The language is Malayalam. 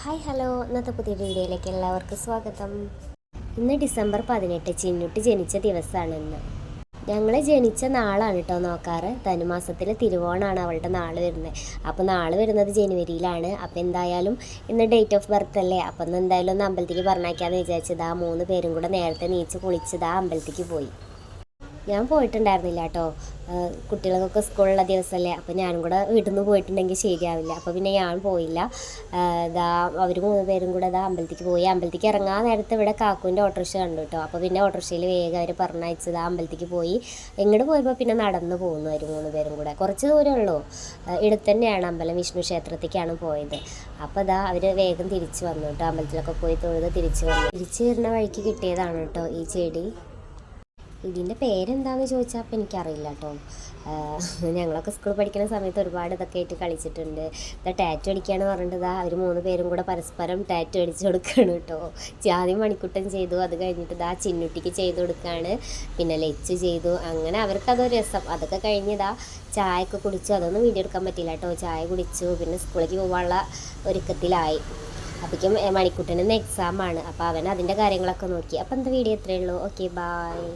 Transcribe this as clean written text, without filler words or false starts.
ഹായ് ഹലോ, ഇന്നത്തെ പുതിയൊരു വീഡിയോയിലേക്ക് എല്ലാവർക്കും സ്വാഗതം. ഇന്ന് ഡിസംബർ 18, ചിന്നുട്ടി ജനിച്ച ദിവസമാണ് ഇന്ന്. ഞങ്ങൾ ജനിച്ച നാളാണ് കേട്ടോ നോക്കാറ്. ധനുമാസത്തിൽ തിരുവോണമാണ് അവളുടെ നാൾ വരുന്നത്. അപ്പോൾ നാൾ വരുന്നത് ജനുവരിയിലാണ്. അപ്പോൾ എന്തായാലും ഇന്ന് ഡേറ്റ് ഓഫ് ബർത്ത് അല്ലേ, അപ്പം ഇന്ന് എന്തായാലും ഒന്ന് അമ്പലത്തേക്ക് പറഞ്ഞേക്കാമെന്ന് വിചാരിച്ചത്. ആ 3 പേരും കൂടെ നേരത്തെ നീച്ച് കുളിച്ചത് ആ അമ്പലത്തേക്ക് പോയി. ഞാൻ പോയിട്ടുണ്ടായിരുന്നില്ല കേട്ടോ. കുട്ടികൾക്കൊക്കെ സ്കൂളുള്ള ദിവസമല്ലേ, അപ്പോൾ ഞാനും കൂടെ വീട്ടിൽ നിന്ന് പോയിട്ടുണ്ടെങ്കിൽ ശരിയാവില്ല. അപ്പോൾ പിന്നെ ഞാൻ പോയില്ല. അവർ 3 പേരും കൂടെ അമ്പലത്തേക്ക് പോയി. അമ്പലത്തേക്ക് ഇറങ്ങാൻ നേരത്തെ ഇവിടെ കാക്കുവിൻ്റെ ഓട്ടോറിക്ഷ കണ്ടു കേട്ടോ. അപ്പോൾ പിന്നെ ഓട്ടോറിക്ഷയിൽ വേഗം അവർ പറഞ്ഞയച്ചത് അമ്പലത്തേക്ക് പോയി. എങ്ങോട്ട് പോയപ്പോൾ പിന്നെ നടന്ന് പോകുന്നു അവർ 3 പേരും കൂടെ. കുറച്ച് ദൂരമേ ഉള്ളൂ. ഇടത്ത് തന്നെയാണ് അമ്പലം, വിഷ്ണു ക്ഷേത്രത്തേക്കാണ് പോയത്. അപ്പോൾ അവർ വേഗം തിരിച്ചു വന്നു കേട്ടോ. അമ്പലത്തിലൊക്കെ പോയി തൊഴുത് തിരിച്ചു വന്നു. തിരിച്ചു വരുന്ന വഴിക്ക് കിട്ടിയതാണ് കേട്ടോ ഈ ചെടി. ഇതിൻ്റെ പേരെന്താണെന്ന് ചോദിച്ചാൽ അപ്പം എനിക്കറിയില്ല കേട്ടോ. ഞങ്ങളൊക്കെ സ്കൂളിൽ പഠിക്കുന്ന സമയത്ത് ഒരുപാട് ഇതൊക്കെ ആയിട്ട് കളിച്ചിട്ടുണ്ട്. ടാറ്റു അടിക്കുകയാണെന്ന് പറഞ്ഞിട്ട് അവർ 3 പേരും കൂടെ പരസ്പരം ടാറ്റു അടിച്ച് കൊടുക്കുകയാണ് കേട്ടോ. ആദ്യം മണിക്കുട്ടൻ ചെയ്തു, അത് കഴിഞ്ഞിട്ട് ചിന്നുട്ടിക്ക് ചെയ്ത് കൊടുക്കുകയാണ്, പിന്നെ ലച്ചു ചെയ്തു. അങ്ങനെ അവർക്കതൊരു രസം. അതൊക്കെ കഴിഞ്ഞ് ചായയൊക്കെ കുടിച്ചു. അതൊന്നും വീഡിയോ എടുക്കാൻ പറ്റില്ല കേട്ടോ. ചായ കുടിച്ചു, പിന്നെ സ്കൂളിലേക്ക് പോകാനുള്ള ഒരുക്കത്തിലായി. അപ്പോഴേക്കും മണിക്കുട്ടന് ഇന്ന് എക്സാമാണ്. അപ്പോൾ അവൻ അതിൻ്റെ കാര്യങ്ങളൊക്കെ നോക്കി. അപ്പോൾ എന്താ വീഡിയോ എത്രയേ ഉള്ളൂ. Okay, bye.